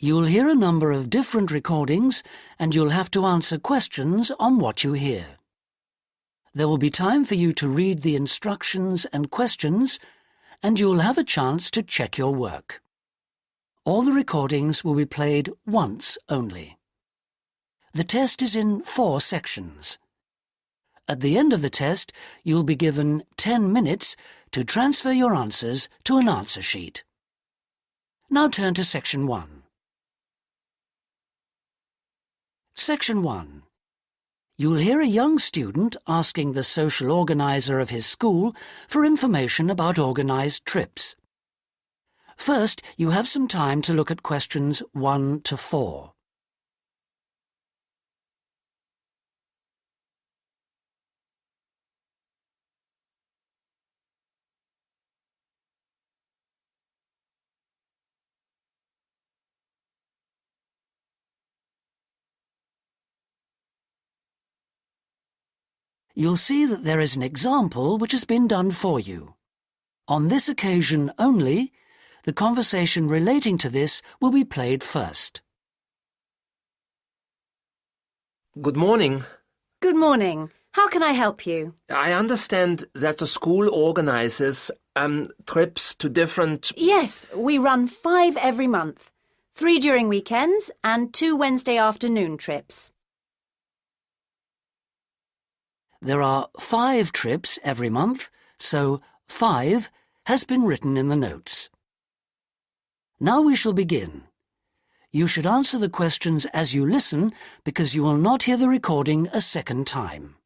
You'll hear a number of different recordings and you'll have to answer questions on what you hear. There will be time for you to read the instructions and questions, and you'll have a chance to check your work. All the recordings will be played once only. The test is in 4 sections. At the end of the test, you'll be given 10 minutes to transfer your answers to an answer sheet. Now turn to Section 1. Section 1. You'll hear a young student asking the social organizer of his school for information about organised trips. First, you have some time to look at questions 1 to 4. You'll see that there is an example which has been done for you. On this occasion only, the conversation relating to this will be played first. Good morning. Good morning. How can I help you? I understand that the school organizes trips to different... Yes, we run 5 every month. 3 during weekends and 2 Wednesday afternoon trips. There are 5 trips every month, so 5 has been written in the notes. Now we shall begin. You should answer the questions as you listen because you will not hear the recording a second time.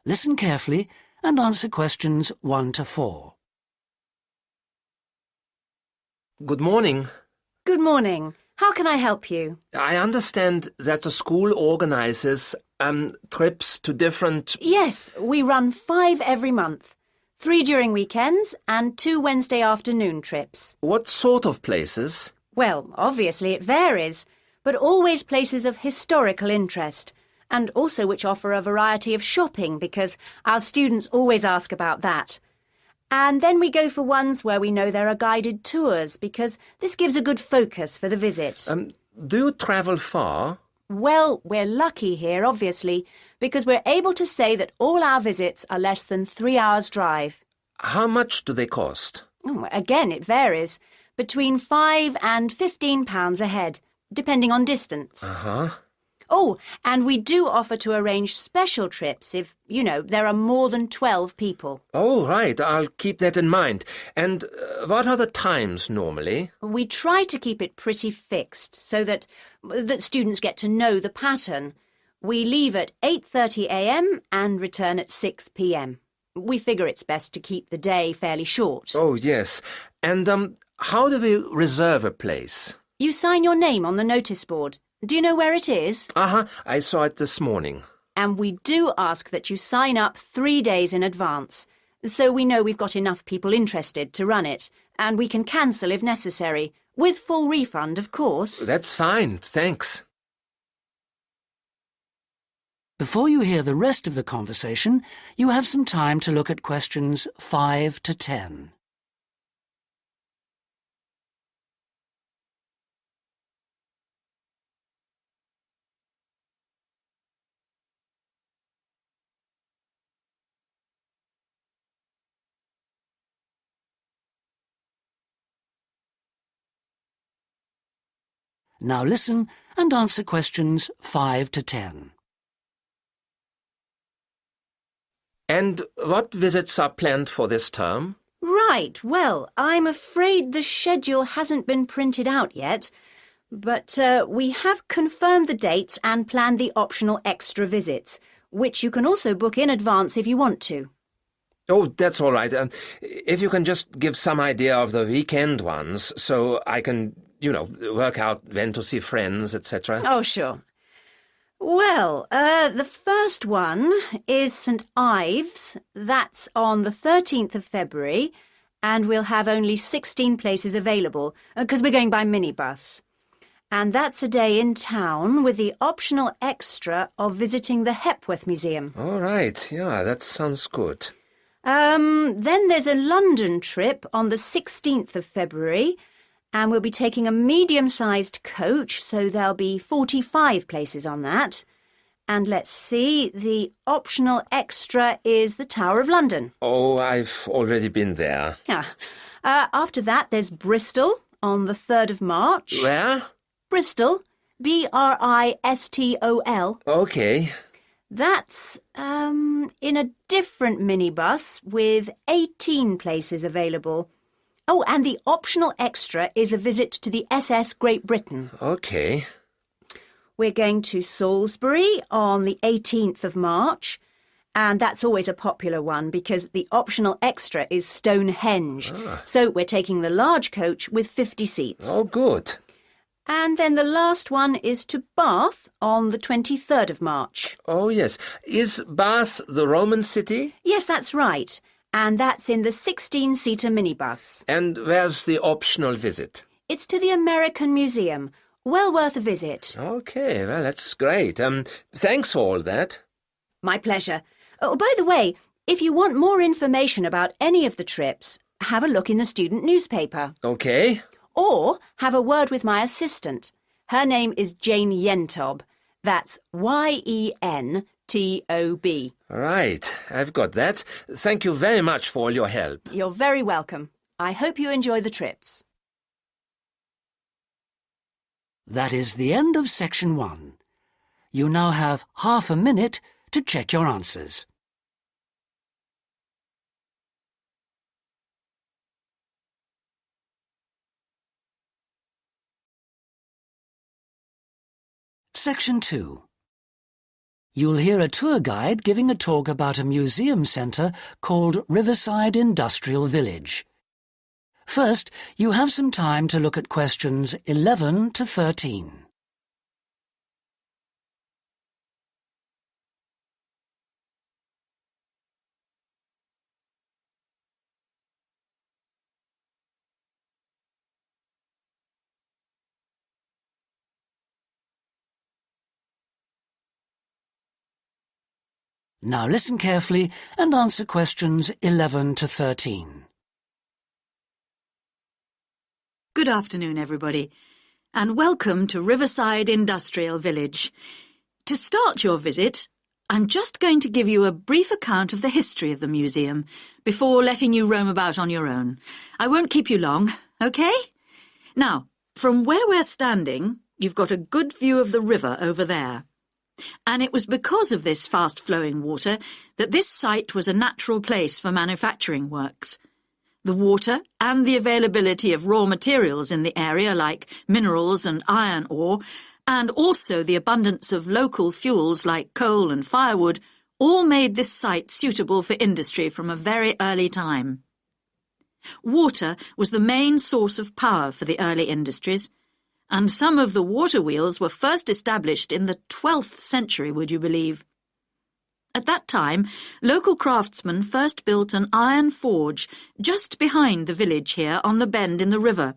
Listen carefully and answer questions 1 to 4. Good morning. Good morning. How can I help you? I understand that the school organizes trips to different... Yes, we run 5 every month. 3 during weekends and 2 Wednesday afternoon trips. What sort of places? Well, obviously it varies, but always places of historical interest, and also which offer a variety of shopping because our students always ask about that. And then we go for ones where we know there are guided tours because this gives a good focus for the visit. Do you travel far? Well, we're lucky here, obviously, because we're able to say that all our visits are less than 3 hours' drive. How much do they cost? Again, it varies. Between £5 and £15 a head, depending on distance. Uh-huh. Oh, and we do offer to arrange special trips if, there are more than 12 people. Oh, right. I'll keep that in mind. And what are the times normally? We try to keep it pretty fixed so that students get to know the pattern. We leave at 8:30 a.m. and return at 6 p.m. We figure it's best to keep the day fairly short. Oh, yes. And how do we reserve a place? You sign your name on the notice board. Do you know where it is? Uh-huh. I saw it this morning. And we do ask that you sign up 3 days in advance, so we know we've got enough people interested to run it, and we can cancel if necessary, with full refund, of course. That's fine, thanks. Before you hear the rest of the conversation, you have some time to look at questions 5 to 10. Now listen and answer questions 5 to 10. And what visits are planned for this term? Right, well, I'm afraid the schedule hasn't been printed out yet, but we have confirmed the dates and planned the optional extra visits, which you can also book in advance if you want to. Oh, that's all right. If you can just give some idea of the weekend ones, so I can, work out when to see friends, etc. Oh, sure. Well, the first one is St Ives. That's on the 13th of February, and we'll have only 16 places available, because we're going by minibus. And that's a day in town with the optional extra of visiting the Hepworth Museum. All right, yeah, that sounds good. Then there's a London trip on the 16th of February, And we'll be taking a medium-sized coach, so there'll be 45 places on that. And let's see, the optional extra is the Tower of London. Oh, I've already been there. After that, there's Bristol on the 3rd of March. Where? Bristol, Bristol. Okay. That's in a different minibus with 18 places available. Oh, and the optional extra is a visit to the SS Great Britain. Okay. We're going to Salisbury on the 18th of March, and that's always a popular one because the optional extra is Stonehenge. So we're taking the large coach with 50 seats. Oh, good. And then the last one is to Bath on the 23rd of March. Oh, yes. Is Bath the Roman city? Yes, that's right. And that's in the 16-seater minibus. And where's the optional visit? It's to the American Museum. Well worth a visit. Okay, well, that's great. Thanks for all that. My pleasure. Oh, by the way, if you want more information about any of the trips, have a look in the student newspaper. Okay. Or have a word with my assistant. Her name is Jane Yentob. That's Yentob. Right, I've got that. Thank you very much for all your help. You're very welcome. I hope you enjoy the trips. That is the end of section 1. You now have half a minute to check your answers. Section 2. You'll hear a tour guide giving a talk about a museum centre called Riverside Industrial Village. First, you have some time to look at questions 11 to 13. Now listen carefully and answer questions 11 to 13. Good afternoon, everybody, and welcome to Riverside Industrial Village. To start your visit, I'm just going to give you a brief account of the history of the museum before letting you roam about on your own. I won't keep you long, OK? Now, from where we're standing, you've got a good view of the river over there. And it was because of this fast-flowing water that this site was a natural place for manufacturing works. The water and the availability of raw materials in the area like minerals and iron ore, and also the abundance of local fuels like coal and firewood, all made this site suitable for industry from a very early time. Water was the main source of power for the early industries, and some of the water wheels were first established in the 12th century, would you believe? At that time, local craftsmen first built an iron forge just behind the village here on the bend in the river.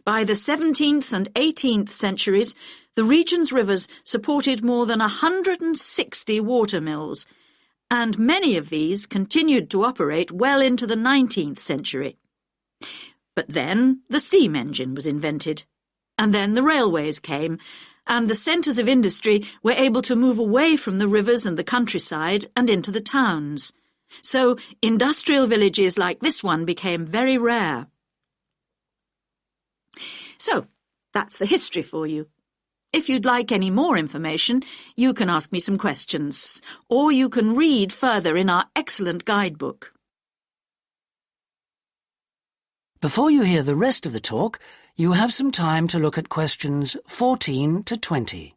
By the 17th and 18th centuries, the region's rivers supported more than 160 water mills, and many of these continued to operate well into the 19th century. But then the steam engine was invented. And then the railways came, and the centres of industry were able to move away from the rivers and the countryside and into the towns. So industrial villages like this one became very rare. So, that's the history for you. If you'd like any more information, you can ask me some questions, or you can read further in our excellent guidebook. Before you hear the rest of the talk, you have some time to look at questions 14 to 20.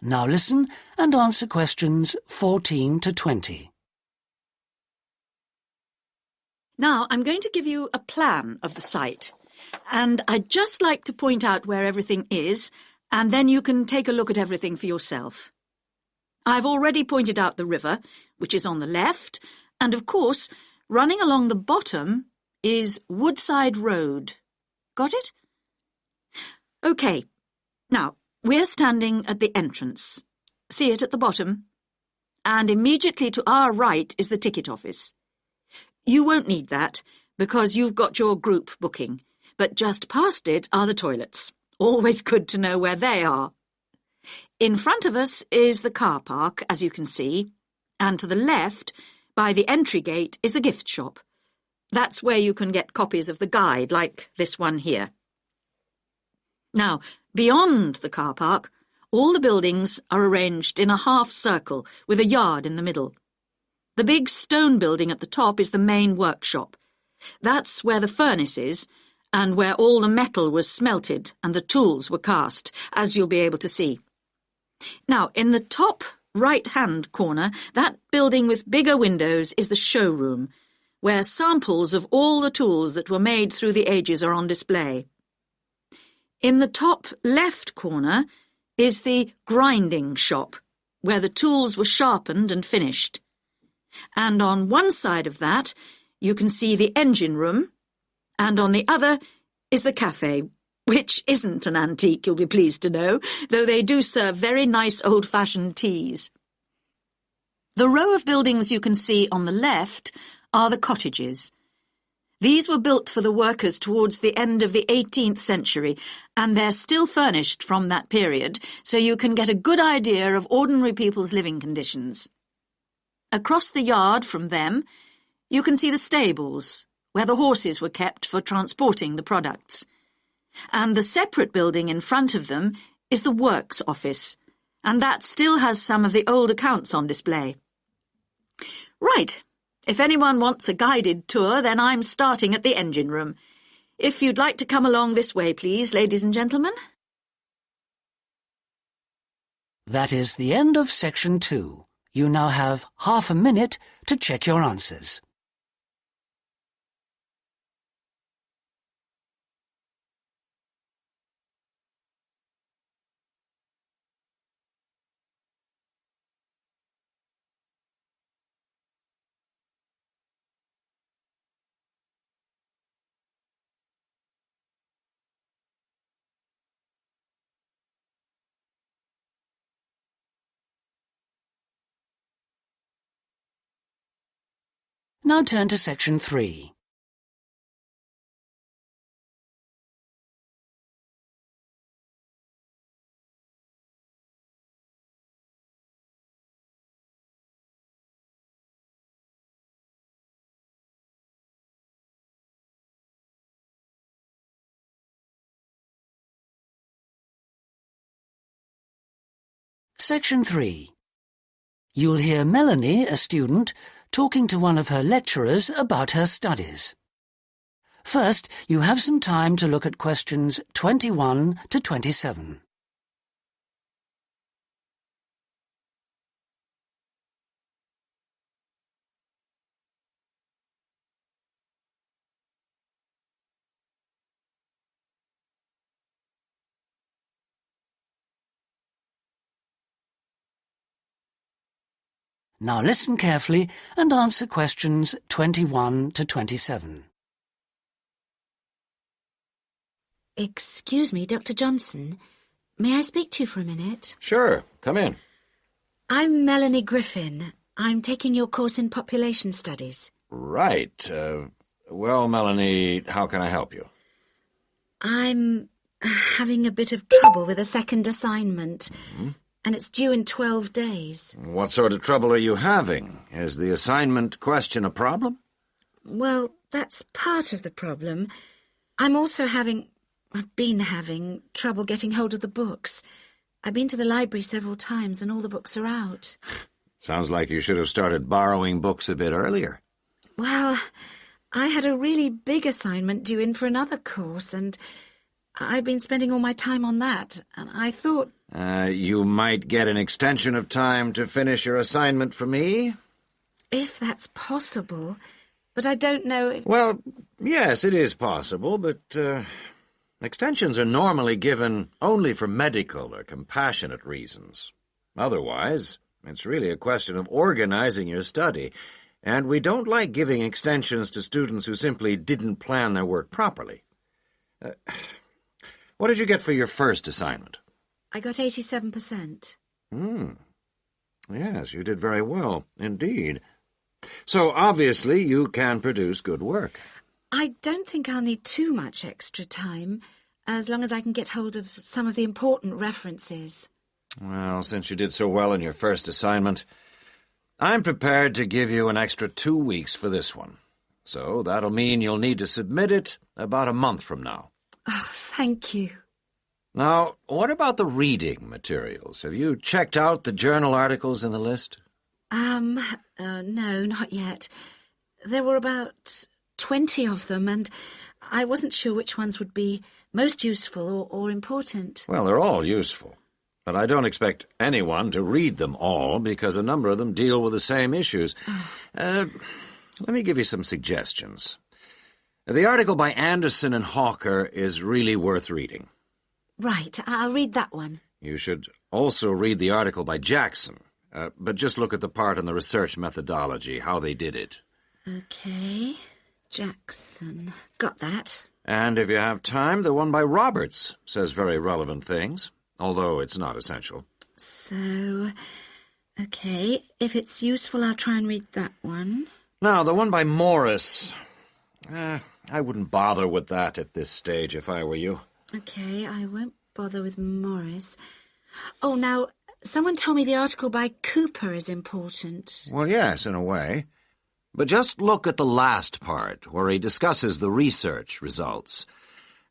Now listen and answer questions 14 to 20. Now, I'm going to give you a plan of the site, and I'd just like to point out where everything is, and then you can take a look at everything for yourself. I've already pointed out the river, which is on the left, and of course, running along the bottom is Woodside Road. Got it? OK. Now, we're standing at the entrance. See it at the bottom? And immediately to our right is the ticket office. You won't need that, because you've got your group booking, but just past it are the toilets. Always good to know where they are. In front of us is the car park, as you can see, and to the left, by the entry gate, is the gift shop. That's where you can get copies of the guide, like this one here. Now, beyond the car park, all the buildings are arranged in a half circle with a yard in the middle. The big stone building at the top is the main workshop. That's where the furnace is, and where all the metal was smelted and the tools were cast, as you'll be able to see. Now, in the top right-hand corner, that building with bigger windows is the showroom, where samples of all the tools that were made through the ages are on display. In the top left corner is the grinding shop, where the tools were sharpened and finished. And on one side of that, you can see the engine room, and on the other is the cafe, which isn't an antique, you'll be pleased to know, though they do serve very nice old-fashioned teas. The row of buildings you can see on the left are the cottages. These were built for the workers towards the end of the 18th century, and they're still furnished from that period, so you can get a good idea of ordinary people's living conditions. Across the yard from them, you can see the stables, where the horses were kept for transporting the products. And the separate building in front of them is the works office, and that still has some of the old accounts on display. Right. If anyone wants a guided tour, then I'm starting at the engine room. If you'd like to come along this way, please, ladies and gentlemen. That is the end of Section 2. You now have half a minute to check your answers. Now turn to Section 3. Section 3. You'll hear Melanie, a student, talking to one of her lecturers about her studies. First, you have some time to look at questions 21 to 27. Now listen carefully and answer questions 21 to 27. Excuse me, Dr. Johnson. May I speak to you for a minute? Sure, come in. I'm Melanie Griffin. I'm taking your course in population studies. Right. Well, Melanie, how can I help you? I'm having a bit of trouble with a second assignment, and it's due in 12 days. What sort of trouble are you having? Is the assignment question a problem? Well, that's part of the problem. I've been having trouble getting hold of the books. I've been to the library several times and all the books are out. Sounds like you should have started borrowing books a bit earlier. Well, I had a really big assignment due in for another course, and I've been spending all my time on that, and I thought... You might get an extension of time to finish your assignment for me? If that's possible, but I don't know if... Well, yes, it is possible, but extensions are normally given only for medical or compassionate reasons. Otherwise, it's really a question of organizing your study. And we don't like giving extensions to students who simply didn't plan their work properly. What did you get for your first assignment? I got 87%. Yes, you did very well, indeed. So, obviously, you can produce good work. I don't think I'll need too much extra time, as long as I can get hold of some of the important references. Well, since you did so well in your first assignment, I'm prepared to give you an extra 2 weeks for this one. So that'll mean you'll need to submit it about a month from now. Oh, thank you. Now, what about the reading materials? Have you checked out the journal articles in the list? No, not yet. There were about 20 of them, and I wasn't sure which ones would be most useful or important. Well, they're all useful. But I don't expect anyone to read them all, because a number of them deal with the same issues. Let me give you some suggestions. The article by Anderson and Hawker is really worth reading. Right, I'll read that one. You should also read the article by Jackson, but just look at the part on the research methodology, how they did it. Okay, Jackson. Got that. And if you have time, the one by Roberts says very relevant things, although it's not essential. So, okay, if it's useful, I'll try and read that one. Now, the one by Morris, I wouldn't bother with that at this stage if I were you. Okay, I won't bother with Morris. Oh, now, someone told me the article by Cooper is important. Well, yes, in a way. But just look at the last part, where he discusses the research results.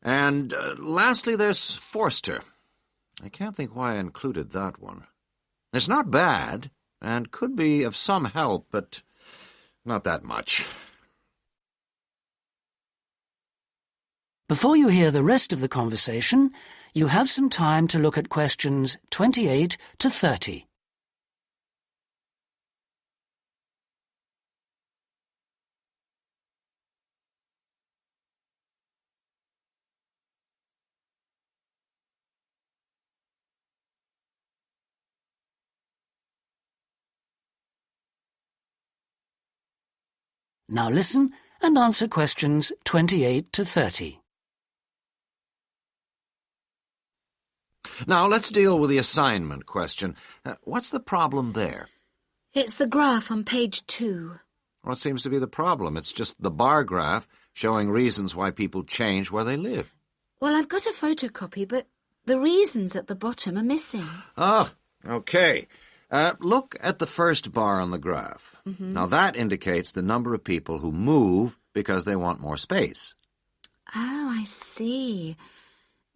And lastly, there's Forster. I can't think why I included that one. It's not bad, and could be of some help, but not that much. Before you hear the rest of the conversation, you have some time to look at questions 28 to 30. Now listen and answer questions 28 to 30. Now, let's deal with the assignment question. What's the problem there? It's the graph on page 2. What seems to be the problem? It's just the bar graph showing reasons why people change where they live. Well, I've got a photocopy, but the reasons at the bottom are missing. Ah, okay. Look at the first bar on the graph. Now, that indicates the number of people who move because they want more space. Oh, I see.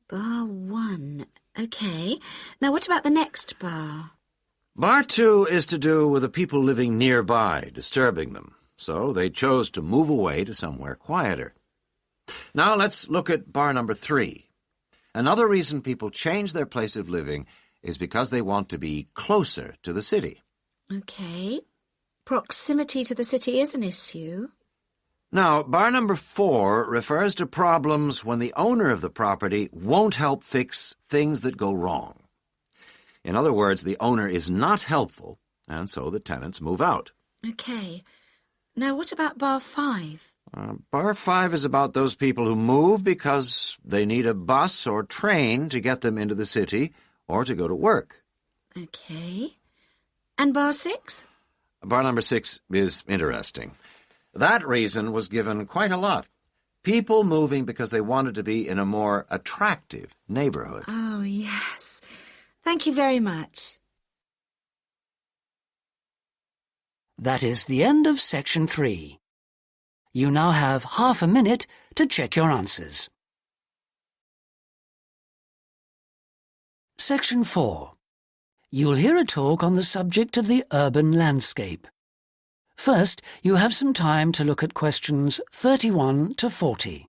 Bar 1. Okay. Now, what about the next bar? Bar 2 is to do with the people living nearby, disturbing them. So they chose to move away to somewhere quieter. Now let's look at bar number 3. Another reason people change their place of living is because they want to be closer to the city. Okay. Proximity to the city is an issue. Now, bar number 4 refers to problems when the owner of the property won't help fix things that go wrong. In other words, the owner is not helpful, and so the tenants move out. Okay. Now, what about bar 5? Bar 5 is about those people who move because they need a bus or train to get them into the city or to go to work. Okay. And bar 6? Bar number 6 is interesting. That reason was given quite a lot. People moving because they wanted to be in a more attractive neighborhood. Oh, yes. Thank you very much. That is the end of section 3. You now have half a minute to check your answers. Section 4. You'll hear a talk on the subject of the urban landscape. First, you have some time to look at questions 31 to 40.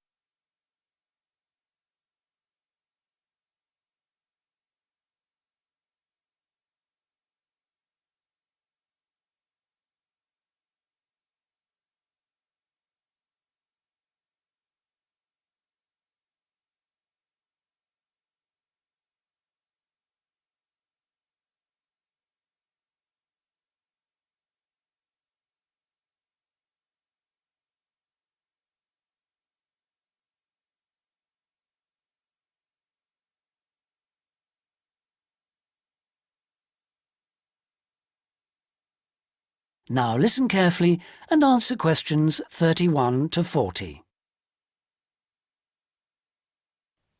Now listen carefully and answer questions 31 to 40.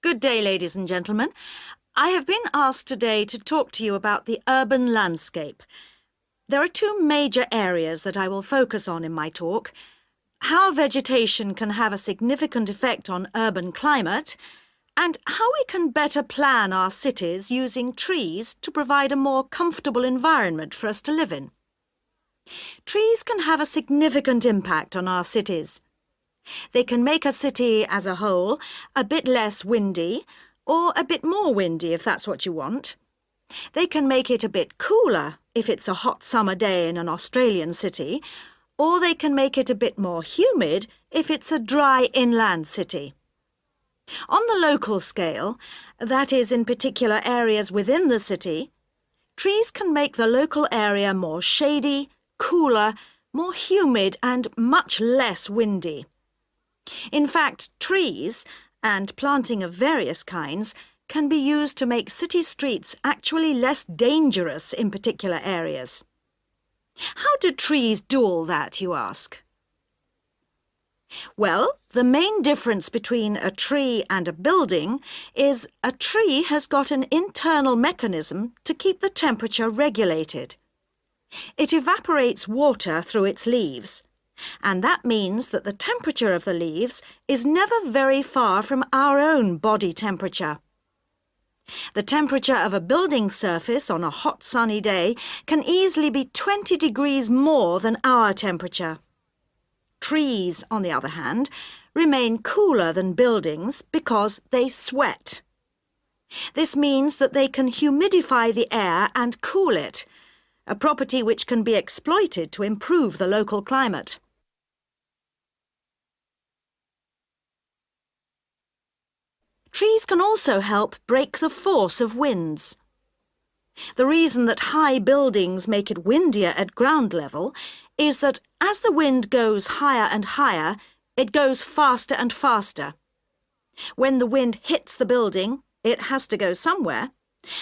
Good day, ladies and gentlemen. I have been asked today to talk to you about the urban landscape. There are two major areas that I will focus on in my talk: how vegetation can have a significant effect on urban climate, and how we can better plan our cities using trees to provide a more comfortable environment for us to live in. Trees can have a significant impact on our cities. They can make a city as a whole a bit less windy, or a bit more windy if that's what you want. They can make it a bit cooler if it's a hot summer day in an Australian city, or they can make it a bit more humid if it's a dry inland city. On the local scale, that is in particular areas within the city, trees can make the local area more shady, cooler, more humid and much less windy. In fact, trees, and planting of various kinds, can be used to make city streets actually less dangerous in particular areas. How do trees do all that, you ask? Well, the main difference between a tree and a building is a tree has got an internal mechanism to keep the temperature regulated. It evaporates water through its leaves, and that means that the temperature of the leaves is never very far from our own body temperature. The temperature of a building surface on a hot sunny day can easily be 20 degrees more than our temperature. Trees, on the other hand, remain cooler than buildings because they sweat. This means that they can humidify the air and cool it, a property which can be exploited to improve the local climate. Trees can also help break the force of winds. The reason that high buildings make it windier at ground level is that as the wind goes higher and higher, it goes faster and faster. When the wind hits the building, it has to go somewhere.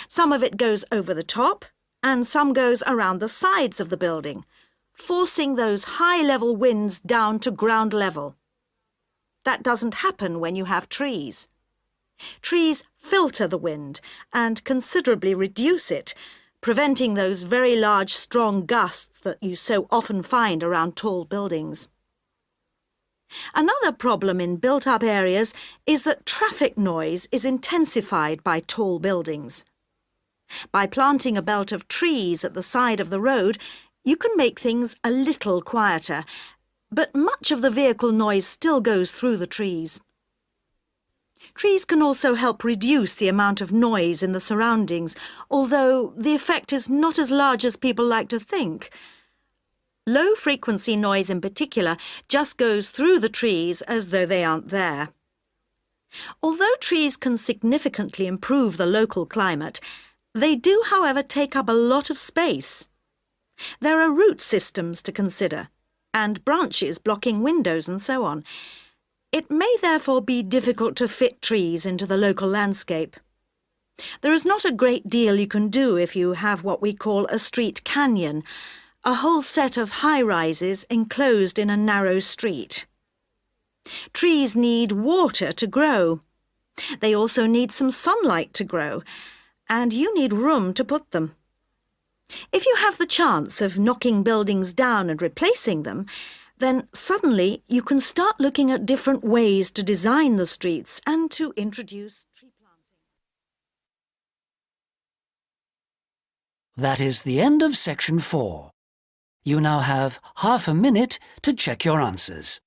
Some of it goes over the top, and some goes around the sides of the building, forcing those high-level winds down to ground level. That doesn't happen when you have trees. Trees filter the wind and considerably reduce it, preventing those very large, strong gusts that you so often find around tall buildings. Another problem in built-up areas is that traffic noise is intensified by tall buildings. By planting a belt of trees at the side of the road, you can make things a little quieter, but much of the vehicle noise still goes through the trees. Trees can also help reduce the amount of noise in the surroundings, although the effect is not as large as people like to think. Low-frequency noise in particular just goes through the trees as though they aren't there. Although trees can significantly improve the local climate, they do, however, take up a lot of space. There are root systems to consider, and branches blocking windows and so on. It may therefore be difficult to fit trees into the local landscape. There is not a great deal you can do if you have what we call a street canyon, a whole set of high-rises enclosed in a narrow street. Trees need water to grow. They also need some sunlight to grow, and you need room to put them. If you have the chance of knocking buildings down and replacing them, then suddenly you can start looking at different ways to design the streets and to introduce tree planting. That is the end of section 4. You now have half a minute to check your answers.